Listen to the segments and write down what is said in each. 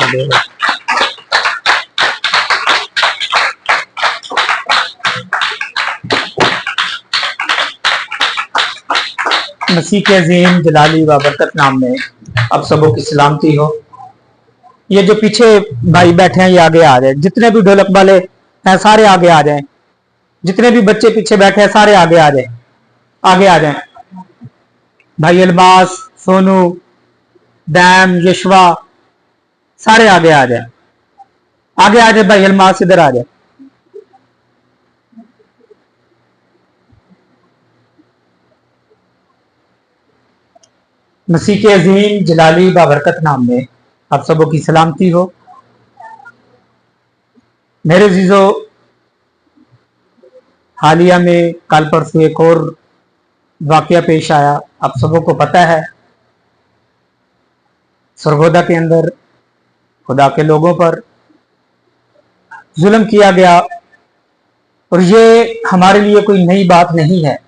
दे। मसीह के अजीम जलाली व बरकत नाम में अब सबों की सलामती हो। ये जो पीछे भाई बैठे हैं ये आगे आ जाए, जितने भी ढोलक वाले हैं सारे आगे आ जाएं, जितने भी बच्चे पीछे बैठे हैं सारे आगे आ जाएं, आगे आ जाएं। भाई अल्बास, सोनू, डैम, यशवा सारे आगे आ जाएं, आगे आ जाए। भाई अल्बास इधर आ जाए। मसीह के अजीम जलाली व बरकत नाम में आप सबों की सलामती हो। मेरे जीजो, हालिया में कल परसों एक और वाकया पेश आया, आप सबों को पता है। सरगोदा के अंदर खुदा के लोगों पर जुल्म किया गया, और ये हमारे लिए कोई नई बात नहीं है,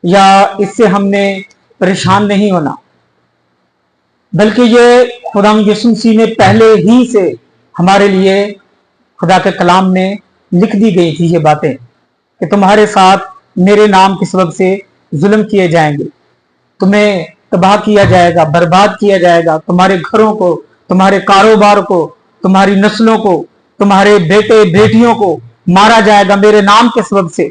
या इससे हमने परेशान नहीं होना, बल्कि ये खुदा यीशु मसीह ने पहले ही से हमारे लिए खुदा के कलाम में लिख दी गई थी ये बातें कि तुम्हारे साथ मेरे नाम के सबब से जुल्म किए जाएंगे, तुम्हें तबाह किया जाएगा, बर्बाद किया जाएगा, तुम्हारे घरों को, तुम्हारे कारोबार को, तुम्हारी नस्लों को, तुम्हारे बेटे बेटियों को मारा जाएगा मेरे नाम के सबब से।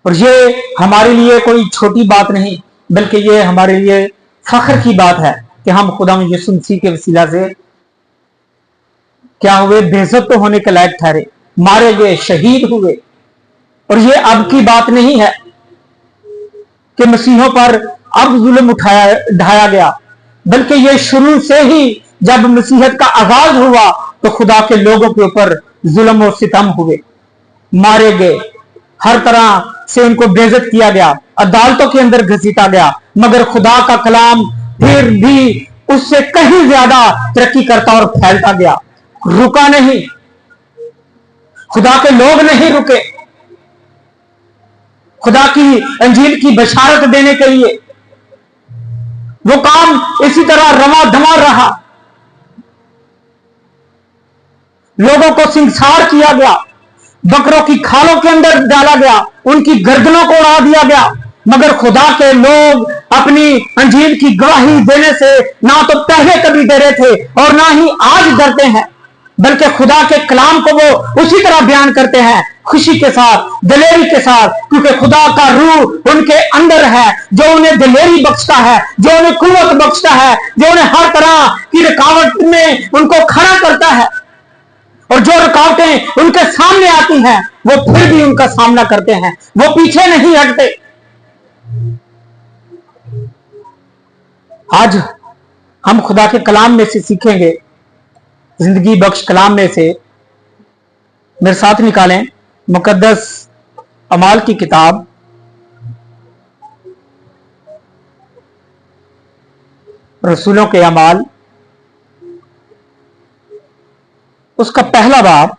और ये हमारे लिए कोई छोटी बात नहीं, बल्कि ये हमारे लिए फख्र की बात है कि हम खुदा यीशु मसीह के वसीला से क्या हुए, बेइज्जत तो होने के लायक ठहरे, मारे गए, शहीद हुए। और ये अब की बात नहीं है कि मसीहों पर अब जुल्म ढाया गया, बल्कि ये शुरू से ही जब मसीहत का आगाज हुआ तो खुदा के लोगों के ऊपर जुल्म और सितम हुए, मारे गए, हर तरह से उनको बेइज्जत किया गया, अदालतों के अंदर घसीटा गया। मगर खुदा का कलाम फिर भी उससे कहीं ज्यादा तरक्की करता और फैलता गया, रुका नहीं। खुदा के लोग नहीं रुके, खुदा की अंजील की बशारत देने के लिए वो काम इसी तरह रवा धमा रहा। लोगों को सिंसार किया गया, बकरों की खालों के अंदर डाला गया, उनकी गर्दनों को उड़ा दिया गया। मगर खुदा के लोग अपनी अंजील की गवाही देने से ना तो पहले कभी डरे थे और ना ही आज डरते हैं, बल्कि खुदा के कलाम को वो उसी तरह बयान करते हैं, खुशी के साथ, दिलेरी के साथ, क्योंकि खुदा का रूह उनके अंदर है, जो उन्हें दिलेरी बख्शता है, जो उन्हें कुव्वत बख्शता है, जो उन्हें हर तरह की रुकावट में उनको खड़ा करता है। और जो रुकावटें उनके सामने आती हैं वो फिर भी उनका सामना करते हैं, वो पीछे नहीं हटते। आज हम खुदा के कलाम में से सीखेंगे, जिंदगी बख्श कलाम में से। मेरे साथ निकालें मुकद्दस अमाल की किताब, रसूलों के अमाल, उसका पहला बाब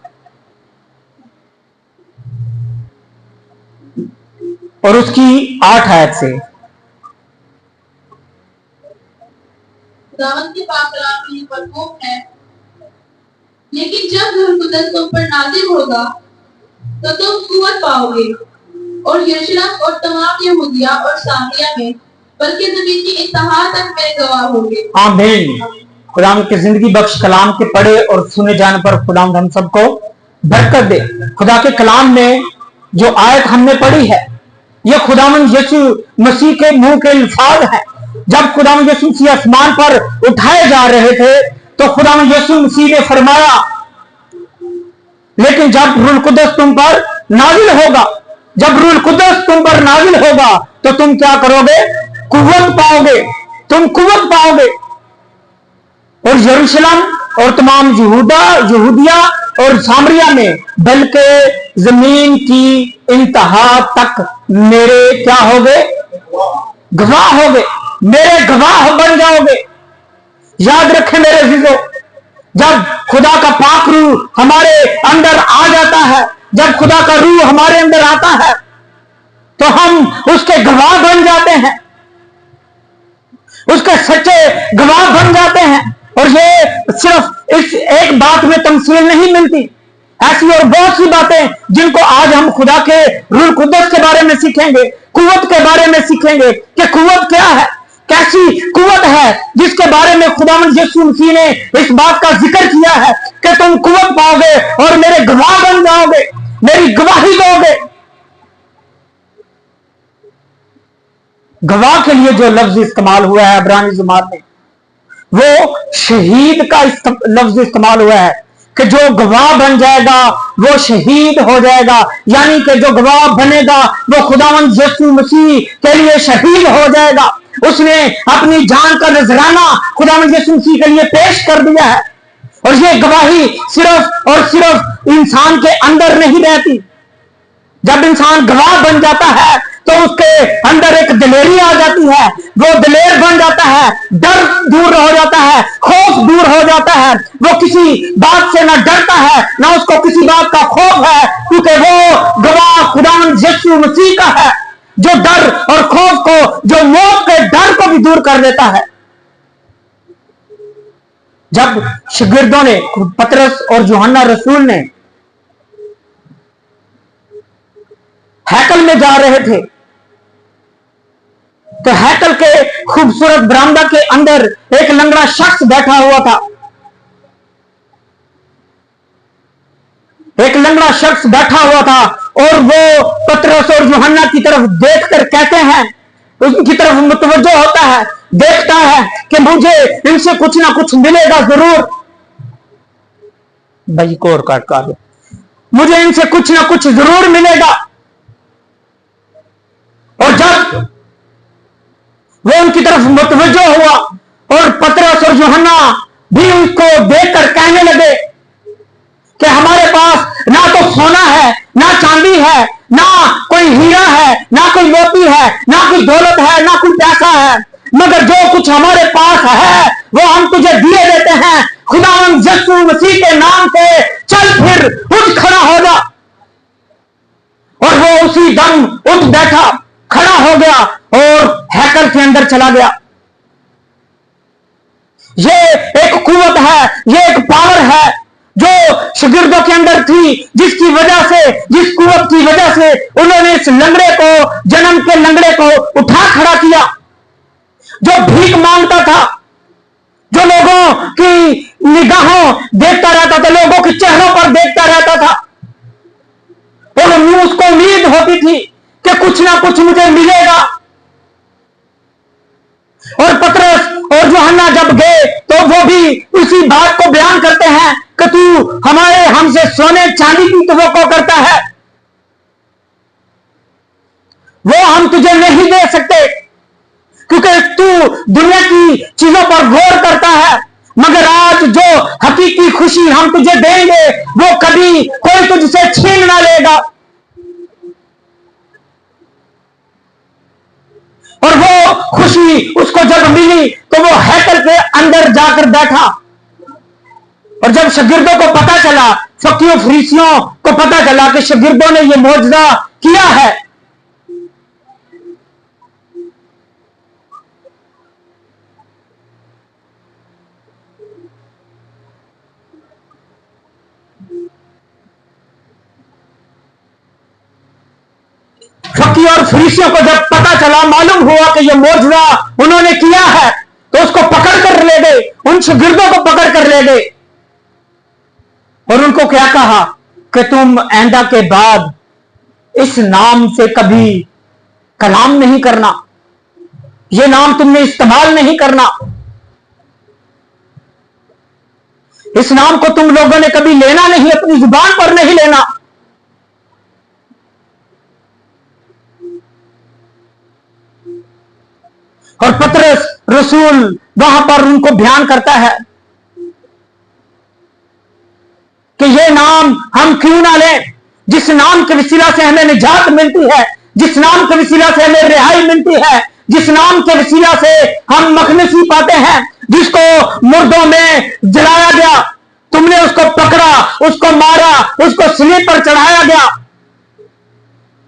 और उसकी 8 आयत से। खुदावंद के पाक कलाम में मरकूब है, लेकिन जब रूह कुद्दस तुम पर नाज़िल होगा तो तुम कुव्वत पाओगे, और यरूशलेम और तमाम यहूदिया और सामरिया में, बल्कि ज़मीन की इंतहा तक मेरे गवाह होंगे। आमीन। खुदाम के जिंदगी बख्श कलाम के पढ़े और सुने जाने पर खुदाम हम सबको बरकत दे। खुदा के कलाम में जो आयत हमने पढ़ी है ये खुदावंद यीशु मसीह के मुंह के अल्फाज है। जब खुदावंद यीशु मसीह आसमान पर उठाए जा रहे थे तो खुदावंद यीशु मसीह ने फरमाया, लेकिन जब रूह कुद्दस तुम पर नाजिल होगा, जब रूह कुद्दस तुम पर नाजिल होगा तो तुम क्या करोगे? कुव्वत पाओगे, तुम कुव्वत पाओगे। और यरूशलेम और तमाम यहूदिया और सामरिया में, बल्कि जमीन की इंतहा तक मेरे क्या होगे? गवाह होगे, मेरे गवाह बन जाओगे। याद रखें मेरे अजीजों, जब खुदा का पाक रूह हमारे अंदर आ जाता है, जब खुदा का रूह हमारे अंदर आता है तो हम उसके गवाह बन जाते हैं, उसके सच्चे गवाह बन जाते हैं। और ये सिर्फ इस एक बात में तमसील नहीं मिलती, ऐसी और बहुत सी बातें जिनको आज हम खुदा के रूह कुद्दस के बारे में सीखेंगे, कुव्वत के बारे में सीखेंगे कि कुव्वत क्या है, कैसी कुव्वत है जिसके बारे में खुदावंद यीशु मसीह ने इस बात का जिक्र किया है कि तुम कुव्वत पाओगे और मेरे गवाह बन जाओगे, मेरी गवाही दोगे। गवाह के लिए जो लफ्ज इस्तेमाल हुआ है इब्रानी ज़बान में, वो शहीद का लफ्ज इस्तेमाल हुआ है कि जो गवाह बन जाएगा वो शहीद हो जाएगा, यानी कि जो गवाह बनेगा वो खुदावंद यीशु मसीह के लिए शहीद हो जाएगा। उसने अपनी जान का नजराना खुदावंद यीशु मसीह के लिए पेश कर दिया है। और ये गवाही सिर्फ और सिर्फ इंसान के अंदर नहीं रहती। जब इंसान गवाह बन जाता है तो उसके अंदर एक दिलेरी आ जाती है, वो दिलेर बन जाता है, डर दूर हो जाता है, खौफ दूर हो जाता है, वो किसी बात से ना डरता है ना उसको किसी बात का खौफ है, क्योंकि वो गवाह खुदावंद यीशु मसीह का है जो डर और खौफ को, जो मौत के डर को भी दूर कर देता है। जब शागिर्दों ने, पतरस और यूहन्ना रसूल ने हैकल में जा रहे थे तो हैकल के खूबसूरत बरामदा के अंदर एक लंगड़ा शख्स बैठा हुआ था। एक लंगड़ा शख्स बैठा हुआ था और वो पतरस और यूहन्ना की तरफ देखकर कहते हैं, उनकी तरफ मुतवज्जो होता है, देखता है कि मुझे इनसे कुछ ना कुछ मिलेगा जरूर। भाई कोर काट मुझे इनसे कुछ ना कुछ जरूर मिलेगा। और जब वो उनकी तरफ मुतवज्जो हुआ और पतरस और यूहन्ना भी उसको देखकर कहने लगे कि हमारे पास ना तो सोना है, ना चांदी है, ना कोई हीरा है, ना कोई मोती है, ना कोई दौलत है, ना कोई पैसा है, मगर जो कुछ हमारे पास है वो हम तुझे दिए देते हैं। खुदावंद यीशु मसीह के नाम से चल फिर, उठ खड़ा हो जा। और वो उसी दम उठ बैठा, खड़ा हो गया और हैकल के अंदर चला गया। ये एक कुव्वत है, ये एक पावर है जो शागिर्दों के अंदर थी, जिसकी वजह से, जिस कुव्वत की वजह से उन्होंने इस लंगड़े को, जन्म के लंगड़े को उठा खड़ा किया, जो भीख मांगता था, जो लोगों की निगाहों देखता रहता था, लोगों के चेहरों पर देखता रहता था और उसको उम्मीद होती थी कि कुछ ना कुछ मुझे मिलेगा। और पतरस और यूहन्ना जब गए तो वो भी उसी बात को बयान करते हैं कि तू हमारे हमसे सोने चांदी की तवक्को करता है, वो हम तुझे नहीं दे सकते क्योंकि तू दुनिया की चीजों पर गौर करता है, मगर आज जो हकीकी खुशी हम तुझे देंगे वो कभी कोई तुझसे छीन ना लेगा। और वो खुशी उसको जब मिली तो वो हैकल के अंदर जाकर बैठा। और जब शागिर्दों को पता चला, फकीरों फरीसियों को पता चला कि शागिर्दों ने ये मौजज़ा किया है, फकीर और फरीसियों को जब पता चला, मालूम हुआ कि ये मौजज़ा उन्होंने किया है, तो उसको पकड़ कर ले गए, उन शागिर्दों को पकड़ कर ले गए और उनको क्या कहा कि तुम आइंदा के बाद इस नाम से कभी कलाम नहीं करना, ये नाम तुमने इस्तेमाल नहीं करना, इस नाम को तुम लोगों ने कभी लेना नहीं, अपनी जुबान पर नहीं लेना। और पतरस रसूल वहां पर उनको बयान करता है कि ये नाम हम क्यों ना लें, जिस नाम के वसीला से हमें निजात मिलती है, जिस नाम के वसीला से हमें रिहाई मिलती है, जिस नाम के वसीला से हम मखनसी पाते हैं, जिसको मुर्दों में जलाया गया, तुमने उसको पकड़ा, उसको मारा, उसको सलीब पर चढ़ाया गया,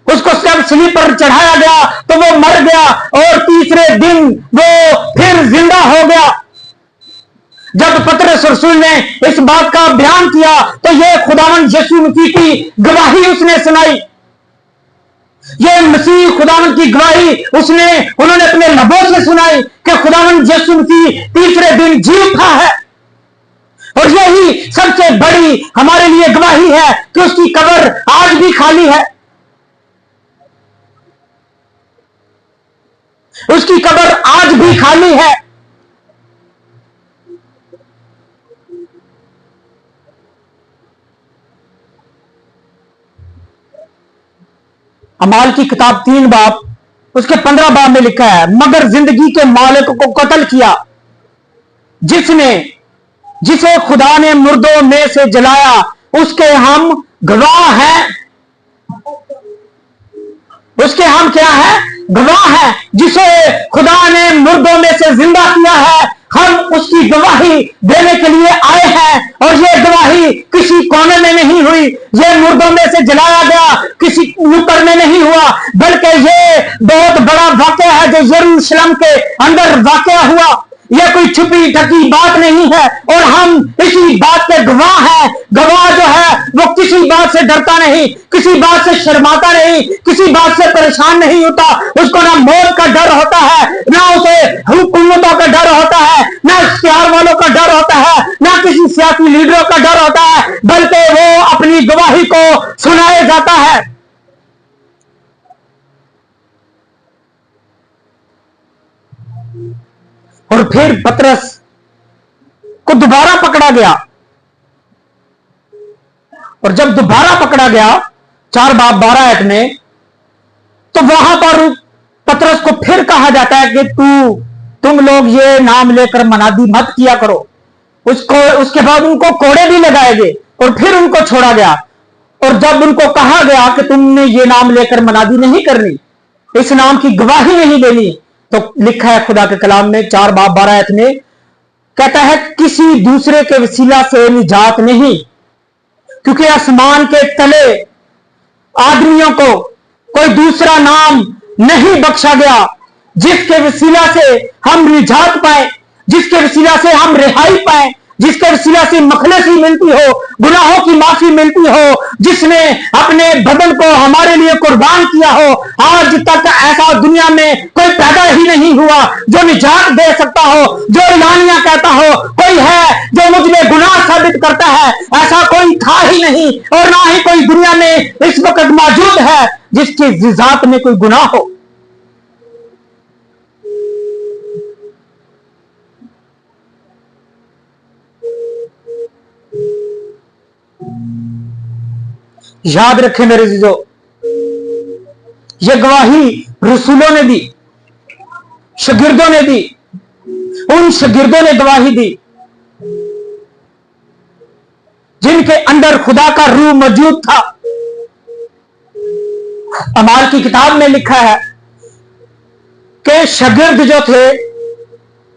उसको जब सलीब पर चढ़ाया गया तो वो मर गया और तीसरे दिन वो फिर जिंदा हो गया। जब पतरस रसूल ने इस बात का बयान किया तो ये खुदावंद यीशु मसीह की गवाही उसने सुनाई। ये मसीह खुदावंद की गवाही उन्होंने अपने लबों से सुनाई कि खुदावंद यीशु मसीह तीसरे दिन जी उठा है। और यही सबसे बड़ी हमारे लिए गवाही है कि उसकी कब्र आज भी खाली है। उसकी कब्र आज भी खाली है। अमाल की किताब 3 बाब उसके 15 बाब में लिखा है, मगर जिंदगी के मालिक को कत्ल किया जिसे खुदा ने मुर्दों में से जलाया, उसके हम गवाह हैं। उसके हम क्या है? गवाह हैं। जिसे खुदा ने मुर्दों में से जिंदा किया है, हम उसकी गवाही देने के लिए आए हैं। और ये गवाही किसी कोने में नहीं हुई, ये मुर्दों में से जलाया गया किसी नुक्कड़ में नहीं हुआ, बल्कि ये बहुत बड़ा वाकया है जो यरूशलेम के अंदर वाकया हुआ। यह कोई छुपी ढकी बात नहीं है और हम इसी बात के गवाह हैं। गवाह जो है वो किसी बात से डरता नहीं, किसी बात से शर्माता नहीं, किसी बात से परेशान नहीं होता। उसको ना मौत का डर होता है, ना उसे हुकूमतों का डर होता है, ना इख्तियार वालों का डर होता है, ना किसी सियासी लीडरों का डर होता है, बल्कि वो अपनी गवाही को सुनाया जाता है। और फिर पतरस को दोबारा पकड़ा गया, और जब दोबारा पकड़ा गया 4 बाब 12 आयत में, तो वहां पर पतरस को फिर कहा जाता है कि तुम लोग ये नाम लेकर मनादी मत किया करो। उसके बाद उनको कोड़े भी लगाए गए और फिर उनको छोड़ा गया। और जब उनको कहा गया कि तुमने ये नाम लेकर मनादी नहीं करनी, इस नाम की गवाही नहीं देनी, तो लिखा है खुदा के कलाम में 4 बाब 12 आयत में, कहता है किसी दूसरे के वसीला से निजात नहीं, क्योंकि आसमान के तले आदमियों को कोई दूसरा नाम नहीं बख्शा गया जिसके वसीला से हम निजात पाए, जिसके वसीला से हम रिहाई पाए, जिसके वसीला से मखलसी मिलती हो, गुनाहों की माफी मिलती हो, जिसने अपने बदन को हमारे लिए कुर्बान किया हो। आज तक ऐसा दुनिया में कोई पैदा ही नहीं हुआ जो निजात दे सकता हो, जो इलानिया कहता हो कोई है जो मुझ में गुनाह साबित करता है, ऐसा कोई था ही नहीं और ना ही कोई दुनिया में इस वक्त मौजूद है जिसकी जिजात में कोई गुनाह हो। याद रखें मेरे जीजो, ये गवाही रसूलों ने दी, शागिर्दों ने दी, उन शागिर्दों ने गवाही दी जिनके अंदर खुदा का रूह मौजूद था। अमाल की किताब में लिखा है कि शागिर्द जो थे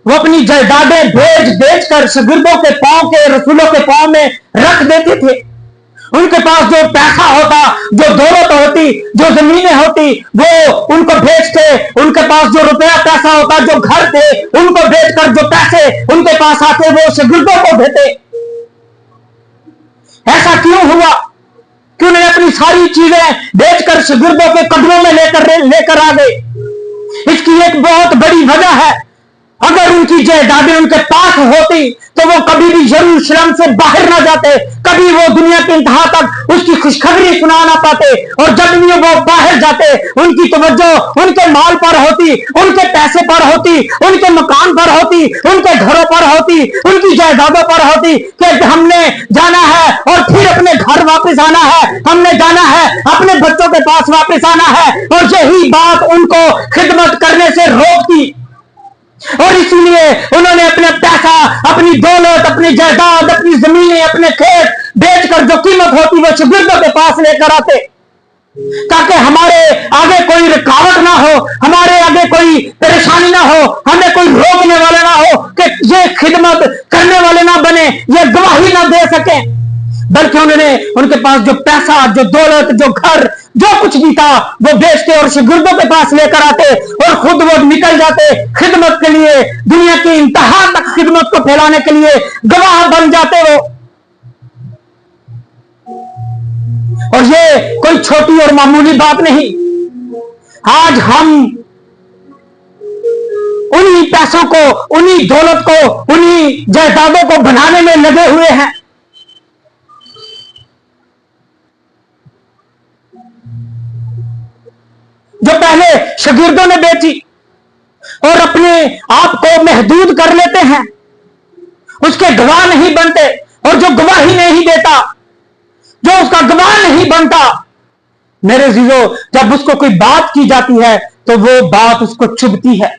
वो अपनी जायदादें बेच कर शागिर्दों के पांव के, रसूलों के पांव में रख देते थे। उनके पास जो पैसा होता, जो दौलत होती, जो जमीनें होती, वो उनको बेचते। उनके पास जो रुपया पैसा होता, जो घर थे, उनको बेचकर जो पैसे उनके पास आते वो शागिर्दों को देते। ऐसा क्यों हुआ? क्यों नहीं अपनी सारी चीजें बेचकर शागिर्दों के कदमों में लेकर आ गए? इसकी एक बहुत बड़ी वजह है, अगर उनकी जायदादें उनके पास होती तो वो कभी भी यरूशलेम से बाहर ना जाते, कभी वो दुनिया के इंतहा तक उसकी खुशखबरी सुना ना पाते। और जब भी वो बाहर जाते उनकी तवज्जो उनके माल पर होती, उनके पैसे पर होती, उनके मकान पर होती, उनके घरों पर होती, उनकी जायदादों पर होती कि हमने जाना है और फिर अपने घर वापस आना है, हमने जाना है अपने बच्चों के पास वापस आना है। और यही बात उनको खिदमत करने से रोकती और इसीलिए उन्होंने अपने पैसा, अपनी दौलत, अपनी जायदाद, अपनी जमीनें, अपने खेत बेचकर जो कीमत होती वो शागिर्दों के पास लेकर आते, ताकि हमारे आगे कोई रुकावट ना हो, हमारे आगे कोई परेशानी ना हो, हमें कोई रोकने वाला ना हो कि ये खिदमत करने वाले ना बने, ये गवाही ना दे सके। बल्कि उन्होंने उनके पास जो पैसा, जो दौलत, जो घर, जो कुछ भी था वो बेचते और शागिर्दों के पास लेकर आते और खुद वो निकल जाते खिदमत के लिए, दुनिया की इंतहा तक खिदमत को फैलाने के लिए गवाह बन जाते वो। और ये कोई छोटी और मामूली बात नहीं। आज हम उन्हीं पैसों को, उन्हीं दौलत को, उन्हीं जायदादों को बनाने में लगे हुए हैं। जो पहले शागिर्दों ने बेची और अपने आप को महदूद कर लेते हैं, उसके गवाह नहीं बनते, और जो गवाही नहीं देता, जो उसका गवाह नहीं बनता, मेरे जीजो, जब उसको कोई बात की जाती है तो वो बात उसको चुभती है।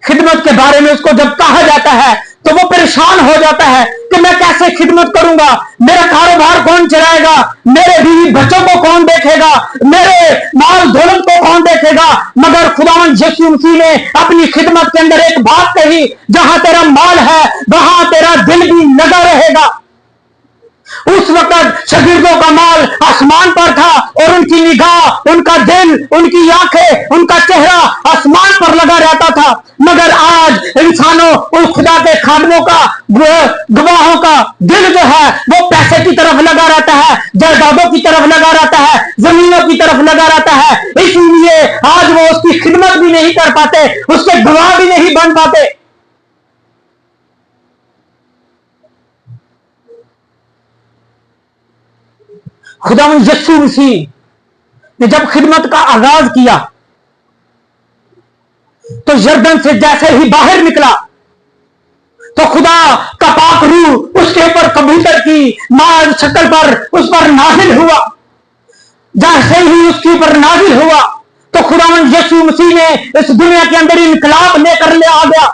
खिदमत के बारे में उसको जब कहा जाता है तो वो परेशान हो जाता है कि मैं कैसे खिदमत करूंगा, मेरा कारोबार कौन चलाएगा, मेरे बीवी बच्चों को कौन देखेगा, मेरे माल दौलत को कौन देखेगा। मगर खुदावंद यीशु मसीह ने अपनी खिदमत के अंदर एक बात कही, जहां तेरा माल है वहां तेरा दिल भी लगा रहेगा। उस वक्त शागिर्दों का माल आसमान पर था और उनकी निगाह, उनका दिल, उनकी आंखें, उनका चेहरा आसमान पर लगा रहता था। मगर आज इंसानों, उस खुदा के खादमों का, गवाहों का दिल जो है वो पैसे की तरफ लगा रहता है, जायदादों की तरफ लगा रहता है, जमीनों की तरफ लगा रहता है। इसलिए आज वो उसकी खिदमत भी नहीं कर पाते, उसके गवाह भी नहीं बन पाते। खुदावंद यीशु मसीह ने जब खिदमत का आगाज किया तो यरदन से जैसे ही बाहर निकला तो खुदा का पाक रूह उसके ऊपर कबूतर की माल शक्ल पर उस पर नाजिल हुआ। जैसे ही उसके ऊपर नाजिल हुआ तो खुदावंद यीशु मसीह ने इस दुनिया के अंदर इनकलाब लेकर ले आ गया।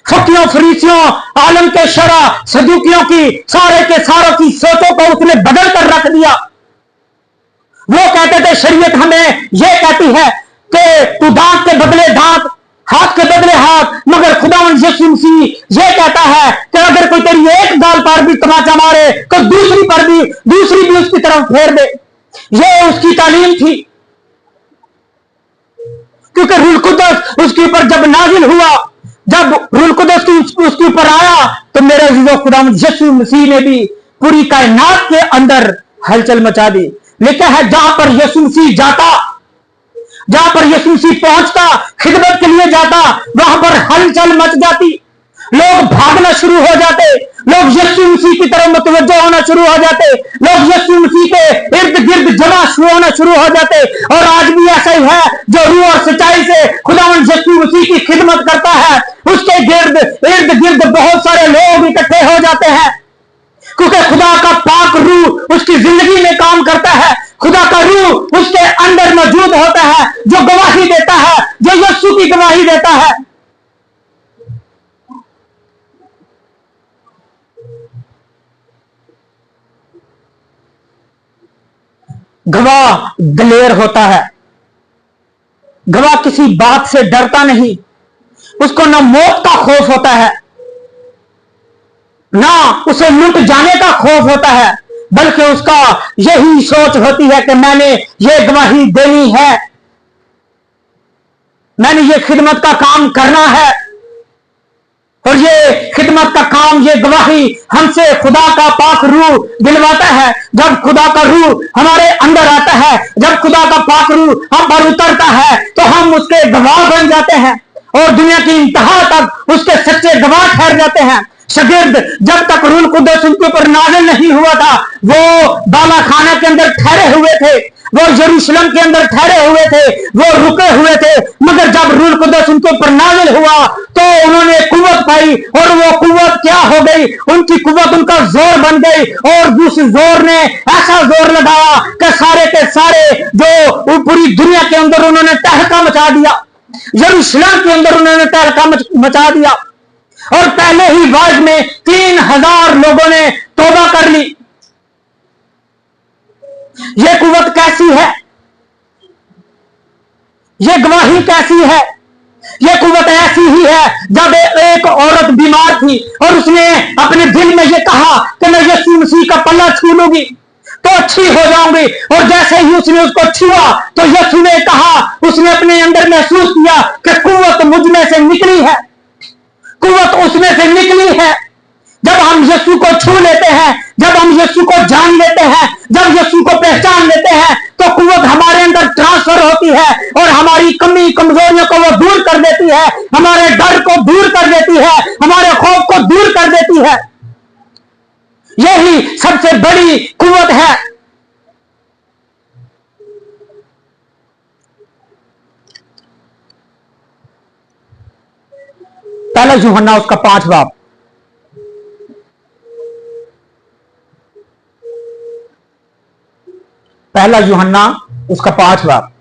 फकीरों, फरीसियों, आलम के शरा, सदूकियों की, सारे के सारों की सोचों को उसने बदल कर रख दिया। वो कहते थे शरीयत हमें यह कहती है कि तू दांत के बदले दांत, हाथ के बदले हाथ, मगर खुदावंद यीशु मसीह यह कहता है कि अगर कोई तेरी एक गाल पर भी तमाचा मारे तो दूसरी भी उसकी तरफ फेर दे। यह उसकी तालीम थी, क्योंकि रूह कुद्दस उसके ऊपर जब नाजिल हुआ, जब रूह कुद्दस उसके ऊपर आया तो मेरे अजीजों, खुदावंद यीशु मसीह ने भी पूरी कायनात के अंदर हलचल मचा दी। लिखा है जहां पर यीशु मसीह जाता, जहां पर यीशु मसीह पहुंचता, खिदमत के लिए जाता, वहां पर हलचल मच जाती। लोग भागना शुरू हो जाते, लोग यीशु मसीह की तरफ मुतवज्जो होना शुरू हो जाते, लोग यीशु मसीह के इर्द गिर्द जमा होना शुरू हो जाते। और आज भी ऐसा ही है, जो रूह और सच्चाई से खुदावंद यीशु मसीह की खिदमत करता है, उसके इर्द गिर्द बहुत सारे लोग इकट्ठे हो जाते हैं, क्योंकि खुदा का पाक रूह उसकी जिंदगी में काम करता है। खुदा का रूह उसके अंदर मौजूद होता है, जो गवाही देता है, जो यीशु की गवाही देता है। गवाह दलेर होता है, गवाह किसी बात से डरता नहीं, उसको ना मौत का खौफ होता है, ना उसे लुट जाने का खौफ होता है, बल्कि उसका यही सोच होती है कि मैंने ये गवाही देनी है, मैंने ये खिदमत का काम करना है। और ये खिदमत का काम, ये गवाही हमसे खुदा का पाक रूह दिलवाता है। जब खुदा का रूह हमारे अंदर आता है, जब खुदा का पाक रूह हम पर उतरता है तो हम उसके गवाह बन जाते हैं और दुनिया की इंतहा तक उसके सच्चे गवाह ठहर जाते हैं। शागिर्द जब तक रूह कुद्दस उनके ऊपर नाज़िल नहीं हुआ था, वो बाला खाना के अंदर ठहरे हुए थे, वो यरूशलेम के अंदर ठहरे हुए थे, वो रुके हुए थे। मगर जब रूह कुद्दस उनके ऊपर नाज़िल हुआ तो उन्होंने कुव्वत पाई, और वो कुव्वत क्या हो गई? उनकी कुव्वत उनका जोर बन गई, और उस जोर ने ऐसा जोर लगाया कि सारे के सारे जो पूरी दुनिया के अंदर उन्होंने तहलका मचा दिया, यरूशलेम के अंदर उन्होंने तहलका मचा दिया। और पहले ही वर्ष में 3000 लोगों ने तौबा कर ली। यह कुव्वत कैसी है? यह गवाही कैसी है? यह कुव्वत ऐसी ही है। जब एक औरत बीमार थी और उसने अपने दिल में यह कहा कहा कि मैं यीशु मसीह का पल्ला छू लूंगी तो अच्छी हो जाऊंगी, और जैसे ही उसने उसको छुआ तो यीशु ने कहा, उसने अपने अंदर महसूस किया कि कुव्वत मुझ में से निकली है, कुव्वत उसमें से निकली है। जब हम यीशु को छू लेते हैं, जब हम यीशु को जान लेते हैं, जब यीशु को पहचान लेते हैं, तो कुव्वत हमारे अंदर ट्रांसफर होती है और हमारी कमी कमजोरियों को वो दूर कर देती है, हमारे डर को दूर कर देती है, हमारे खौफ को दूर कर देती है। यही सबसे बड़ी कुव्वत है। पहला यूहन्ना उसका 5 बाब, पहला यूहन्ना उसका 5 बाब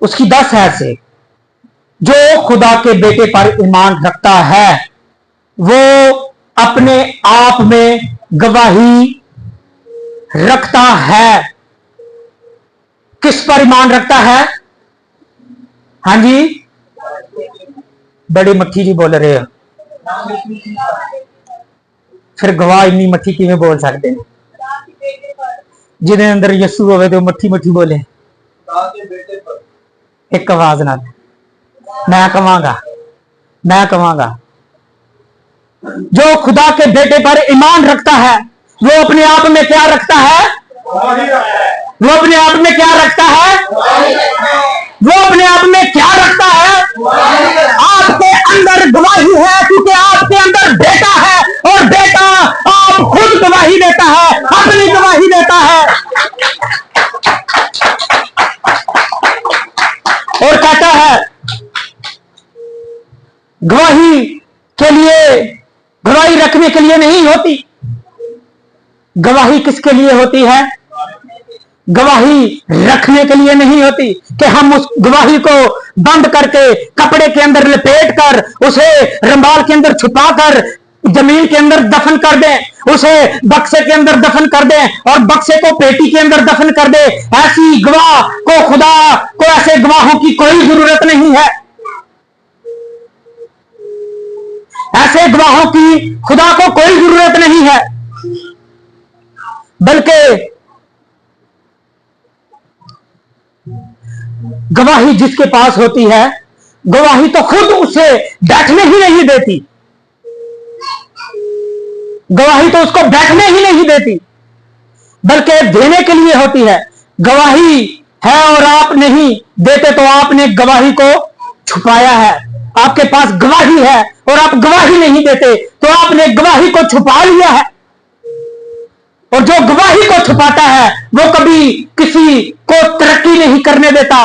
उसकी 10 है से, जो खुदा के बेटे पर ईमान रखता है वो अपने आप में गवाही रखता है। किस पर ईमान रखता है? हाँ जी, बड़ी मट्ठी जी बोल रहे हो, फिर गवाह इन्नी मट्ठी किवें बोल सकते हैं? जिन्हें अंदर यीशु होवे तो मट्ठी मट्ठी बोले। एक आवाज ना, मैं कहांगा जो खुदा के बेटे पर ईमान रखता है वो अपने आप में क्या रखता है? वो अपने आप में क्या रखता है? वो अपने आप में क्या रखता है? आपके अंदर गवाही है, क्योंकि आपके अंदर बेटा है, और बेटा आप खुद गवाही देता है, अपनी गवाही देता है, और कहता है गवाही के लिए, गवाही रखने के लिए नहीं होती। गवाही किसके लिए होती है? गवाही रखने के लिए नहीं होती कि हम उस गवाही को बंद करके कपड़े के अंदर लपेट कर, उसे रंबाल के अंदर छुपा कर जमीन के अंदर दफन कर दें, उसे बक्से के अंदर दफन कर दें और बक्से को पेटी के अंदर दफन कर दे। ऐसी गवाह को, खुदा को ऐसे गवाहों की कोई जरूरत नहीं है। ऐसे गवाहों की खुदा को कोई जरूरत नहीं है, बल्कि गवाही जिसके पास होती है, गवाही तो खुद उसे बैठने ही नहीं देती, गवाही तो उसको बैठने ही नहीं देती, बल्कि देने के लिए होती है। गवाही है और आप नहीं देते तो आपने गवाही को छुपाया है। आपके पास गवाही है और आप गवाही नहीं देते तो आपने गवाही को छुपा लिया है। और जो गवाही को छुपाता है वो कभी किसी को तरक्की नहीं करने देता,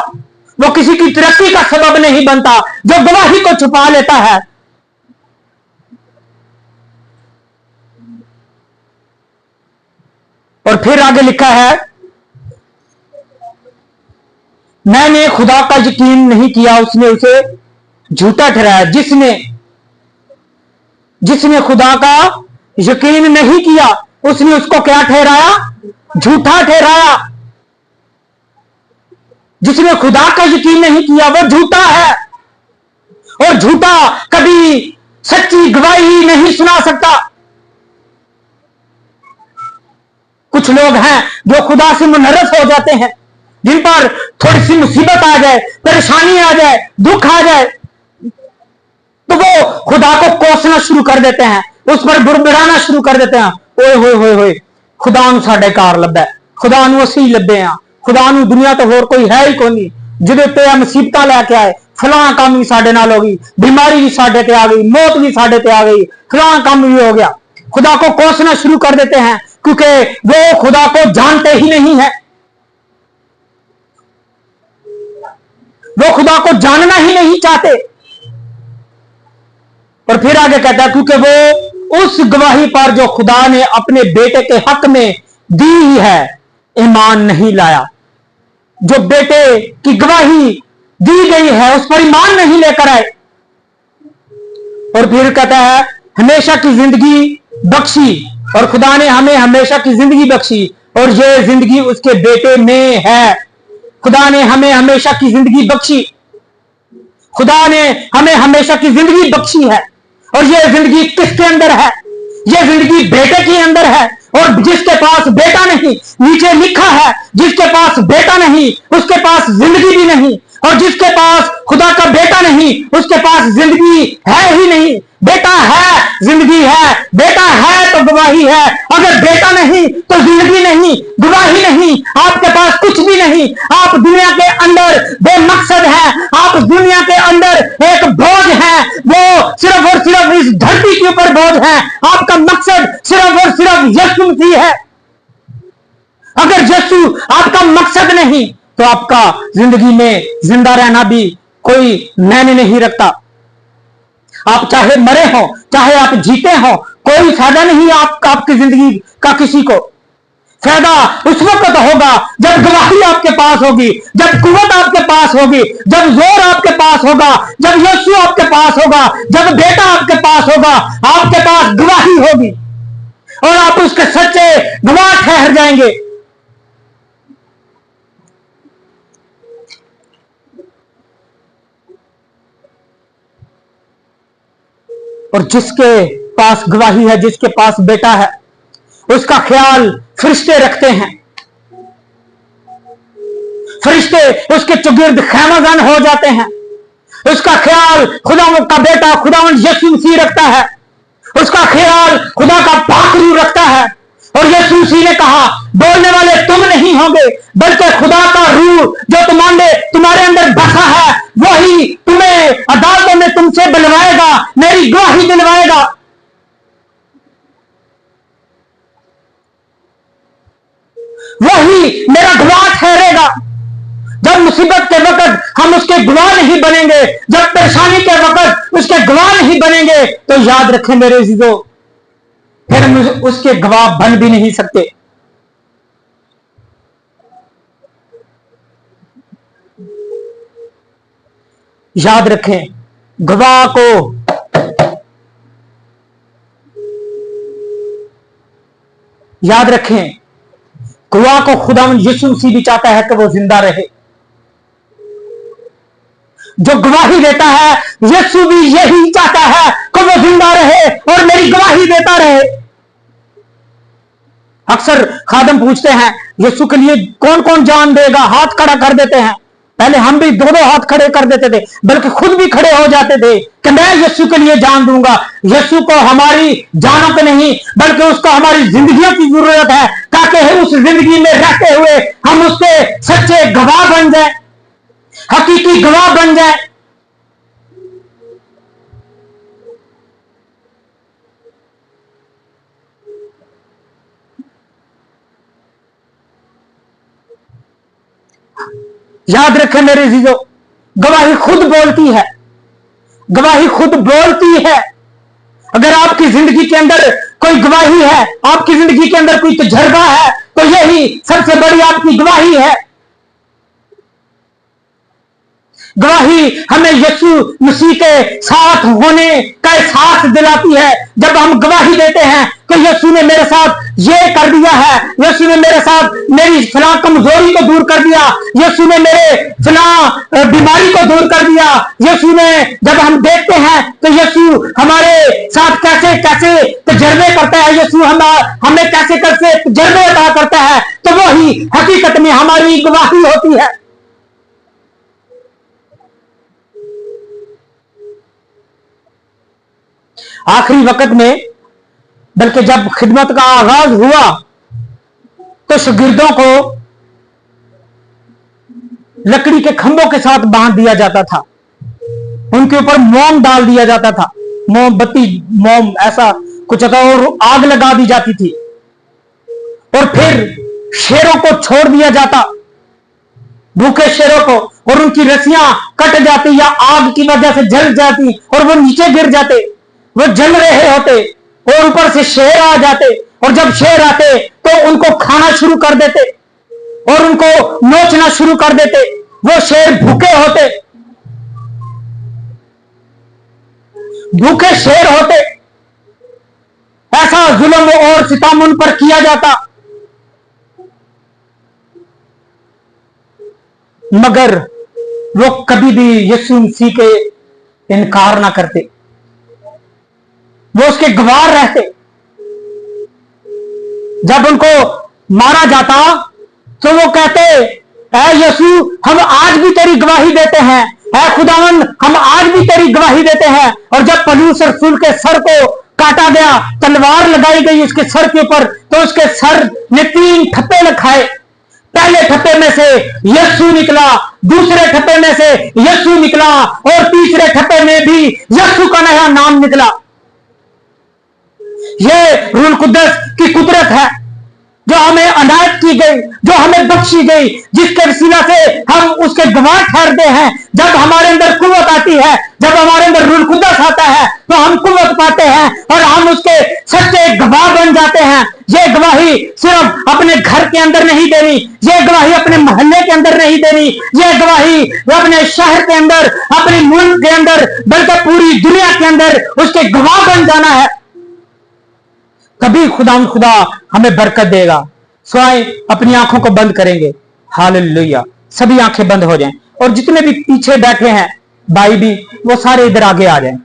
वो किसी की तरक्की का सबब नहीं बनता। जो गवाही को छुपा लेता है, और फिर आगे लिखा है, मैंने खुदा का यकीन नहीं किया, उसने उसे झूठा ठहराया। जिसने खुदा का यकीन नहीं किया उसने उसको क्या ठहराया? झूठा ठहराया। जिसने खुदा का यकीन नहीं किया वो झूठा है, और झूठा कभी सच्ची गवाही नहीं सुना सकता। कुछ लोग हैं जो खुदा से मुनर्रफ हो जाते हैं, जिन पर थोड़ी सी मुसीबत आ जाए, परेशानी आ जाए, दुख आ जाए, तो वो खुदा को कोसना शुरू कर देते हैं, उस पर बुड़बुड़ाना शुरू कर देते हैं। ओए होए होए होए, खुदा नूं साडे कार लब्बा, खुदा नूं असीं लब्बे आ, खुदा नूं दुनिया तो होर कोई है ही कोनी, जिहदे ते मुसीबतां लैके आए, फलां काम भी साडे नाल हो गई, बीमारी भी साडे ते आ गई, मौत भी साडे ते आ गई, फलां काम भी हो गया। खुदा को कोसना शुरू कर देते हैं, क्योंकि वो खुदा को जानते ही नहीं है, वो खुदा को जानना ही नहीं चाहते। और फिर आगे कहता है, क्योंकि वो उस गवाही पर जो खुदा ने अपने बेटे के हक में दी है ईमान नहीं लाया। जो बेटे की गवाही दी गई है उस पर ईमान नहीं लेकर आए। और फिर कहता है, हमेशा की जिंदगी बख्शी, और खुदा ने हमें हमेशा की जिंदगी बख्शी, और ये जिंदगी उसके बेटे में है। खुदा ने हमें हमेशा की जिंदगी बख्शी, खुदा ने हमें हमेशा की जिंदगी बख्शी है। और ये जिंदगी किसके अंदर है? ये जिंदगी बेटे के अंदर है, और जिसके पास बेटा नहीं, नीचे लिखा है, जिसके पास बेटा नहीं उसके पास जिंदगी भी नहीं, और जिसके पास खुदा का बेटा नहीं उसके पास जिंदगी है ही नहीं। बेटा है जिंदगी है, बेटा है तो गवाही है, अगर बेटा नहीं तो जिंदगी नहीं, गवाही नहीं, आपके पास कुछ भी नहीं। आप दुनिया के अंदर बेमकसद है, आप दुनिया के अंदर एक बोझ है, वो सिर्फ और सिर्फ इस धरती के ऊपर बोझ है। आपका मकसद सिर्फ और सिर्फ यीशु मसीह है। अगर यीशु आपका मकसद नहीं तो आपका जिंदगी में जिंदा रहना भी कोई मायने नहीं रखता। आप चाहे मरे हो चाहे आप जीते हो, कोई फायदा नहीं आपकी जिंदगी का किसी को। फायदा उस वक्त होगा जब गवाही आपके पास होगी, जब कुव्वत आपके पास होगी, जब जोर आपके पास होगा, जब यीशु आपके पास होगा, जब बेटा आपके पास होगा, आपके पास गवाही होगी और आप उसके सच्चे गवाह ठहर जाएंगे। और जिसके पास गवाही है, जिसके पास बेटा है, उसका ख्याल फरिश्ते रखते हैं। फरिश्ते उसके चुगिर्द खैमाजान हो जाते हैं। उसका ख्याल खुदा का बेटा खुदावंद यीशु मसीह रखता है, उसका ख्याल खुदा का पाखरू रखता है। और यीशु मसीह ने कहा, बोलने वाले तुम नहीं होंगे बल्कि खुदा का रूह जो तुम्हारे अंदर बसा है वही तुम्हें अदालतों में तुमसे बुलवाएगा, मेरी गवाही दिलवाएगा। वही मेरा गवाह ठहरेगा। जब मुसीबत के वक्त हम उसके गवाह नहीं बनेंगे, जब परेशानी के वक्त उसके गवाह नहीं बनेंगे, तो याद रखें मेरे अजीजों, फिर हम उसके गवाह बन भी नहीं सकते। याद रखें, गवाह को याद रखें, गवाह को खुदावंद यीशु मसीह भी चाहता है कि वो जिंदा रहे। जो गवाही देता है यीशु भी यही चाहता है कि वो जिंदा रहे और मेरी गवाही देता रहे। अक्सर खादम पूछते हैं यीशु के लिए कौन कौन जान देगा, हाथ खड़ा कर देते हैं। पहले हम भी दो दो हाथ खड़े कर देते थे, बल्कि खुद भी खड़े हो जाते थे कि मैं यीशु के लिए जान दूंगा। यीशु को हमारी जानों के नहीं बल्कि उसको हमारी जिंदगियों की जरूरत है, ताकि उस जिंदगी में रहते हुए हम उसके सच्चे गवाह बन जाए, हकीकी गवाह बन जाए। याद रखें मेरे जीजो, गवाही खुद बोलती है, गवाही खुद बोलती है। अगर आपकी जिंदगी के अंदर कोई गवाही है, आपकी जिंदगी के अंदर कोई तजर्बा है, तो यही सबसे बड़ी आपकी गवाही है। गवाही हमें यीशु मसीह के साथ होने का एहसास दिलाती है। जब हम गवाही देते हैं कि यीशु ने मेरे साथ ये कर दिया है, यीशु ने मेरे साथ मेरी फलां कमजोरी को दूर कर दिया, यीशु ने मेरे फलां बीमारी को दूर कर दिया, यीशु ने, जब हम देखते हैं तो यीशु हमारे साथ कैसे कैसे तजर्बे करता है, यीशु हमें कैसे कैसे तजर्बे अता करता है, तो वही हकीकत में हमारी गवाही होती है। आखिरी वक्त में, बल्कि जब खिदमत का आगाज हुआ तो शागिर्दों को लकड़ी के खंभों के साथ बांध दिया जाता था, उनके ऊपर मोम डाल दिया जाता था, मोमबत्ती मोम ऐसा कुछ था, और आग लगा दी जाती थी, और फिर शेरों को छोड़ दिया जाता, भूखे शेरों को, और उनकी रस्सियां कट जाती या आग की वजह से जल जाती और वो नीचे गिर जाते, वो जल रहे होते और ऊपर से शेर आ जाते, और जब शेर आते तो उनको खाना शुरू कर देते और उनको नोचना शुरू कर देते। वो शेर भूखे होते, भूखे शेर होते, ऐसा जुल्म और सितम उन पर किया जाता, मगर वो कभी भी यीशु मसीह के इनकार ना करते, वो उसके गवाह रहते, जब उनको मारा जाता तो वो कहते, ऐ यीशु, हम आज भी तेरी गवाही देते हैं, ऐ खुदावन, हम आज भी तेरी गवाही देते हैं। और जब पौलुस रसूल के सर को काटा गया, तलवार लगाई गई उसके सर के ऊपर, तो उसके सर ने 3 ठप्पे खाए। पहले ठप्पे में से यीशु निकला, दूसरे ठप्पे में से यीशु निकला, और तीसरे ठप्पे में भी यीशु का नया नाम निकला। ये रूह कुद्दस की कुदरत है जो हमें अनायत की गई, जो हमें बख्शी गई, जिसके वसीला से हम उसके गवाह ठहरते हैं। जब हमारे अंदर कुव्वत आती है, जब हमारे अंदर रूह कुद्दस आता है, तो हम कुव्वत पाते हैं और हम उसके सच्चे गवाह बन जाते हैं। ये गवाही सिर्फ अपने घर के अंदर नहीं देनी, ये गवाही अपने मोहल्ले के अंदर नहीं देनी, ये गवाही अपने शहर के अंदर, अपने मुल्क के अंदर, बल्कि पूरी दुनिया के अंदर उसके गवाह बन जाना है। तभी खुदा हमें बरकत देगा। स्वाय अपनी आंखों को बंद करेंगे। हालेलुया। सभी आंखें बंद हो जाएं, और जितने भी पीछे बैठे हैं भाई भी, वो सारे इधर आगे आ जाएं,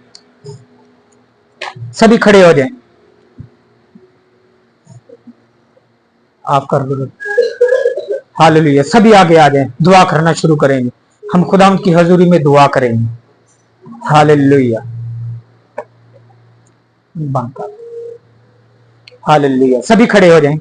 सभी खड़े हो जाएं। आप कर दो। हालेलुया। सभी आगे आ जाएं, दुआ करना शुरू करेंगे। हम खुदा की हजूरी में दुआ करेंगे। हालेलुया। हालेलुया। सभी खड़े हो जाएं।